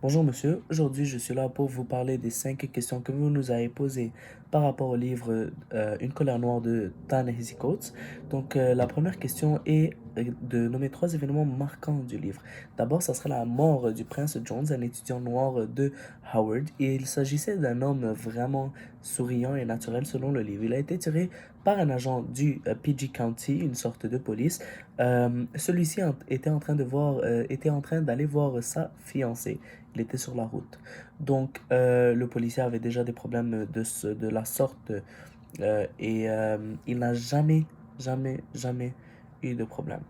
Bonjour monsieur, aujourd'hui je suis là pour vous parler des 5 questions que vous nous avez posées par rapport au livre Une colère noire de Ta-Nehisi Coates. La première question est de nommer 3 événements marquants du livre. D'abord, ça serait la mort du prince Jones, un étudiant noir de Howard, et il s'agissait d'un homme vraiment souriant et naturel selon le livre. Il a été tiré par un agent du PG County, une sorte de police. Celui-ci était en train d'aller voir sa fiancée. Il était sur la route. Le policier avait déjà des problèmes de la sorte et il n'a jamais eu de problème.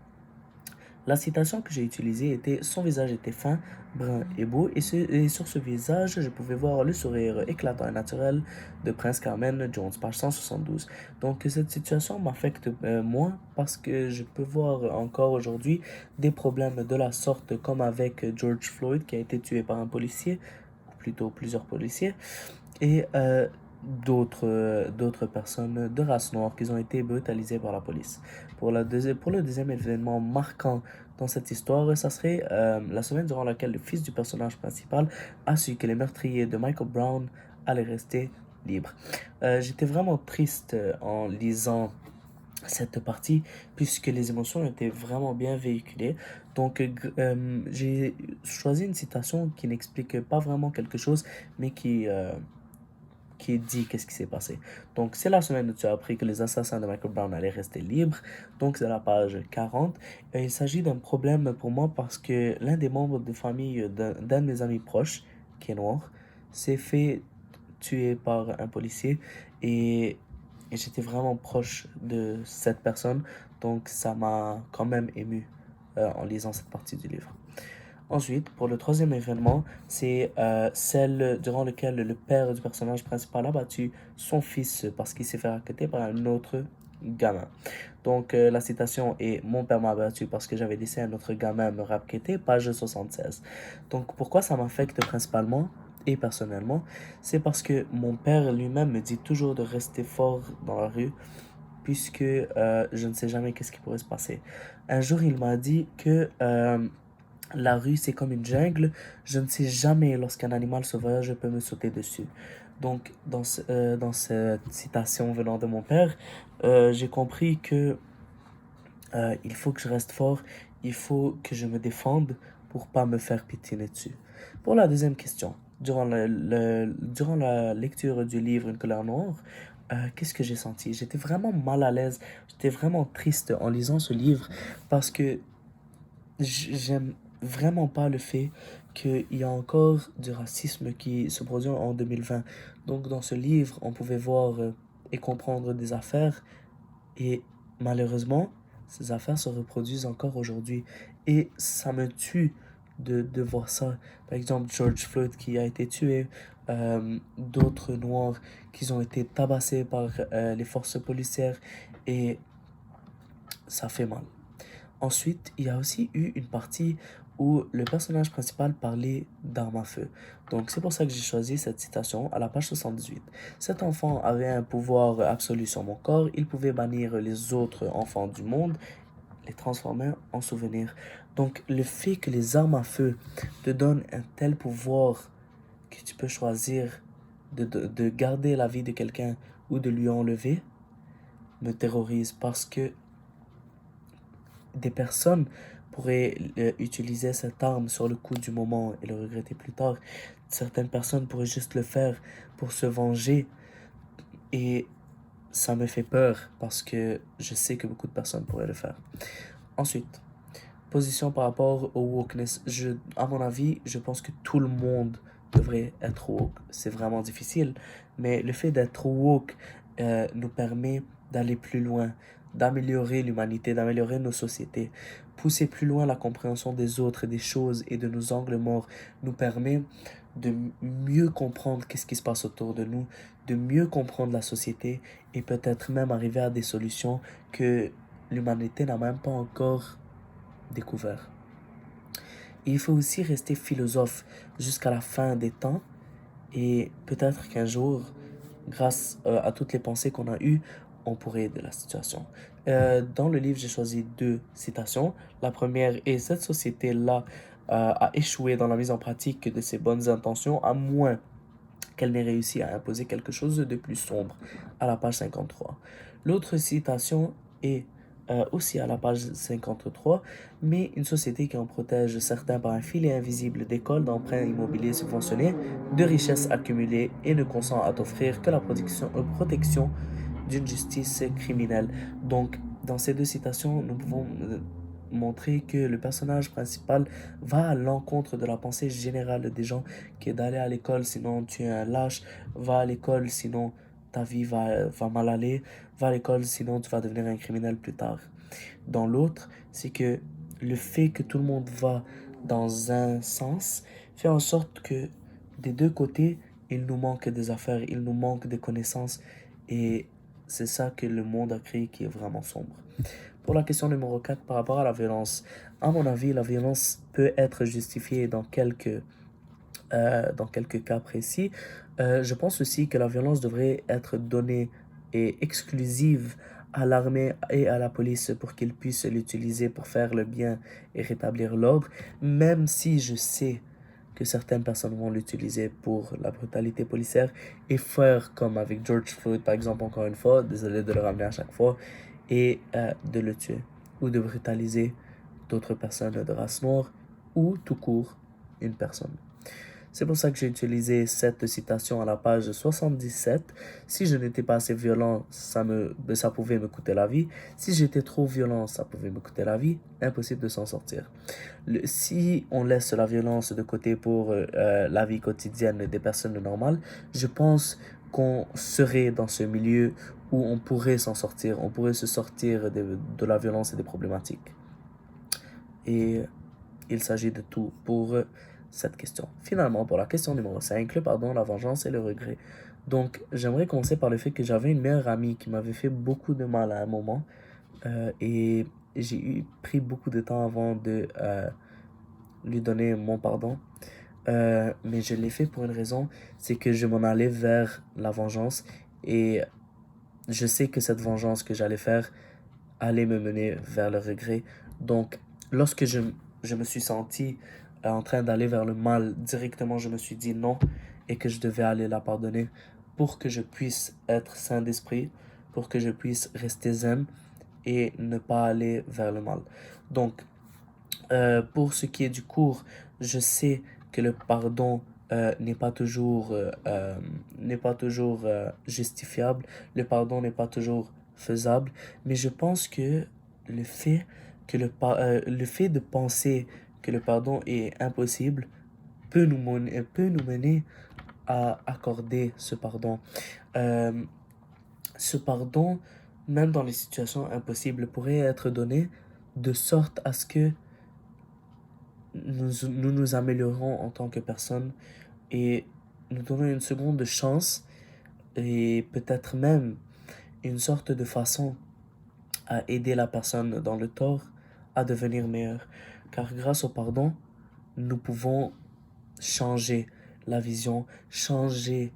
La citation que j'ai utilisée était: Son visage était fin, brun et beau, et sur ce visage, je pouvais voir le sourire éclatant et naturel de Prince Carmen Jones, page 172. Donc, cette situation m'affecte moins parce que je peux voir encore aujourd'hui des problèmes de la sorte, comme avec George Floyd qui a été tué par un policier, ou plutôt plusieurs policiers, et d'autres personnes de race noire qui ont été brutalisées par la police. Pour le deuxième événement marquant dans cette histoire, ça serait la semaine durant laquelle le fils du personnage principal a su que les meurtriers de Michael Brown allaient rester libres. J'étais vraiment triste en lisant cette partie puisque les émotions étaient vraiment bien véhiculées. J'ai choisi une citation qui n'explique pas vraiment quelque chose, mais qui dit qu'est-ce qui s'est passé. Donc, c'est la semaine où tu as appris que les assassins de Michael Brown allaient rester libres. Donc, c'est la page 40. Il s'agit d'un problème pour moi parce que l'un des membres de famille d'un de mes amis proches, qui est noir, s'est fait tuer par un policier et, et j'étais vraiment proche de cette personne. Donc, ça m'a quand même ému en lisant cette partie du livre. Ensuite, pour le troisième événement, c'est celle durant laquelle le père du personnage principal a battu son fils parce qu'il s'est fait racketter par un autre gamin. La citation est: Mon père m'a battu parce que j'avais laissé un autre gamin me racketter, page 76. Donc, pourquoi ça m'affecte principalement et personnellement? C'est parce que mon père lui-même me dit toujours de rester fort dans la rue puisque je ne sais jamais qu'est-ce qui pourrait se passer. Un jour, il m'a dit que la rue, c'est comme une jungle. Je ne sais jamais lorsqu'un animal sauvage peut me sauter dessus. Dans cette citation venant de mon père, j'ai compris que il faut que je reste fort, il faut que je me défende pour pas me faire piétiner dessus. Pour la deuxième question, durant la lecture du livre Une colère noire, qu'est-ce que j'ai senti? J'étais vraiment mal à l'aise, j'étais vraiment triste en lisant ce livre parce que j'aime vraiment pas le fait qu'il y a encore du racisme qui se produit en 2020. Donc, dans ce livre, on pouvait voir et comprendre des affaires et malheureusement, ces affaires se reproduisent encore aujourd'hui. Et ça me tue de voir ça. Par exemple, George Floyd qui a été tué, d'autres Noirs qui ont été tabassés par les forces policières et ça fait mal. Ensuite, il y a aussi eu une partie où le personnage principal parlait d'armes à feu. Donc, c'est pour ça que j'ai choisi cette citation à la page 78. Cet enfant avait un pouvoir absolu sur mon corps. Il pouvait bannir les autres enfants du monde, les transformer en souvenirs. Donc, le fait que les armes à feu te donnent un tel pouvoir que tu peux choisir de garder la vie de quelqu'un ou de lui enlever me terrorise parce que des personnes pourraient utiliser cette arme sur le coup du moment et le regretter plus tard. Certaines personnes pourraient juste le faire pour se venger et ça me fait peur parce que je sais que beaucoup de personnes pourraient le faire. Ensuite, position par rapport au wokeness. À mon avis, je pense que tout le monde devrait être woke. C'est vraiment difficile, mais le fait d'être woke nous permet d'aller plus loin, d'améliorer l'humanité, d'améliorer nos sociétés. Pousser plus loin la compréhension des autres, des choses et de nos angles morts nous permet de mieux comprendre qu'est-ce qui se passe autour de nous, de mieux comprendre la société et peut-être même arriver à des solutions que l'humanité n'a même pas encore découvert. Et il faut aussi rester philosophe jusqu'à la fin des temps et peut-être qu'un jour, grâce à toutes les pensées qu'on a eues, on pourrait aider la situation. Dans le livre, j'ai choisi 2 citations. La première est: Cette société-là a échoué dans la mise en pratique de ses bonnes intentions, à moins qu'elle n'ait réussi à imposer quelque chose de plus sombre, à la page 53. L'autre citation est aussi à la page 53, mais une société qui en protège certains par un filet invisible d'écoles, d'emprunts immobiliers subventionnés, de richesses accumulées et ne consent à t'offrir que la protection d'une justice criminelle. Donc, dans ces deux citations, nous pouvons montrer que le personnage principal va à l'encontre de la pensée générale des gens, qui est d'aller à l'école, sinon tu es un lâche, va à l'école, sinon ta vie va mal aller, va à l'école, sinon tu vas devenir un criminel plus tard. Dans l'autre, c'est que le fait que tout le monde va dans un sens fait en sorte que des deux côtés, il nous manque des affaires, il nous manque des connaissances, et c'est ça que le monde a créé qui est vraiment sombre. Pour la question numéro 4 par rapport à la violence, à mon avis, la violence peut être justifiée dans quelques cas précis. Je pense aussi que la violence devrait être donnée et exclusive à l'armée et à la police pour qu'ils puissent l'utiliser pour faire le bien et rétablir l'ordre, même si je sais que certaines personnes vont l'utiliser pour la brutalité policière et faire comme avec George Floyd, par exemple, encore une fois, désolé de le ramener à chaque fois, et de le tuer ou de brutaliser d'autres personnes de race noire ou tout court une personne. C'est pour ça que j'ai utilisé cette citation à la page 77. Si je n'étais pas assez violent, ça pouvait me coûter la vie. Si j'étais trop violent, ça pouvait me coûter la vie. Impossible de s'en sortir. Si on laisse la violence de côté pour la vie quotidienne des personnes normales, je pense qu'on serait dans ce milieu où on pourrait s'en sortir. On pourrait se sortir de la violence et des problématiques. Et il s'agit de tout pour cette question. Finalement, pour la question numéro 5, le pardon, la vengeance et le regret. Donc, j'aimerais commencer par le fait que j'avais une meilleure amie qui m'avait fait beaucoup de mal à un moment et j'ai pris beaucoup de temps avant de lui donner mon pardon. Mais je l'ai fait pour une raison, c'est que je m'en allais vers la vengeance et je sais que cette vengeance que j'allais faire allait me mener vers le regret. Donc, lorsque je me suis senti en train d'aller vers le mal, directement, je me suis dit non et que je devais aller la pardonner pour que je puisse être sain d'esprit, pour que je puisse rester zen et ne pas aller vers le mal. Donc, pour ce qui est du cours, je sais que le pardon n'est pas toujours justifiable, le pardon n'est pas toujours faisable, mais je pense que le fait le fait de penser que le pardon est impossible peut nous mener à accorder ce pardon. Euh, Ce pardon, même dans les situations impossibles, pourrait être donné de sorte à ce que nous améliorons en tant que personne et nous donnons une seconde chance et peut-être même une sorte de façon à aider la personne dans le tort à devenir meilleure. Car grâce au pardon, nous pouvons changer la vision, changer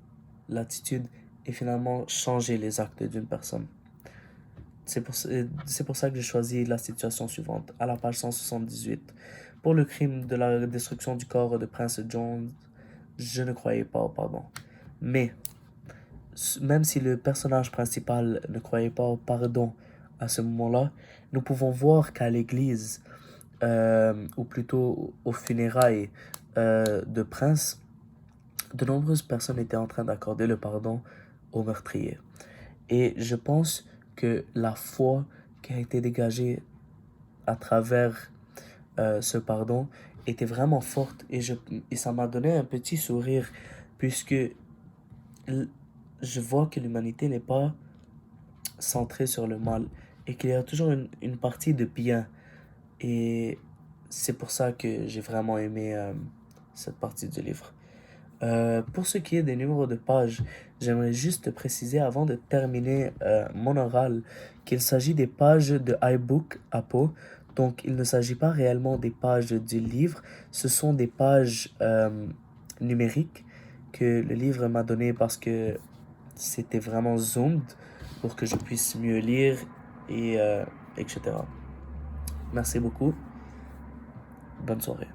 l'attitude et finalement changer les actes d'une personne. C'est pour ça que j'ai choisi la situation suivante, à la page 178. Pour le crime de la destruction du corps de Prince Jones, je ne croyais pas au pardon. Mais, même si le personnage principal ne croyait pas au pardon à ce moment-là, nous pouvons voir qu'à l'église, ou plutôt aux funérailles de Prince, de nombreuses personnes étaient en train d'accorder le pardon au meurtrier. Et je pense que la foi qui a été dégagée à travers ce pardon était vraiment forte et ça m'a donné un petit sourire puisque je vois que l'humanité n'est pas centrée sur le mal et qu'il y a toujours une partie de bien. Et c'est pour ça que j'ai vraiment aimé cette partie du livre. Pour ce qui est des numéros de pages, j'aimerais juste préciser avant de terminer mon oral qu'il s'agit des pages de iBook Apo. Donc, il ne s'agit pas réellement des pages du livre, ce sont des pages numériques que le livre m'a donné parce que c'était vraiment zoomed pour que je puisse mieux lire et etc. Merci beaucoup. Bonne soirée.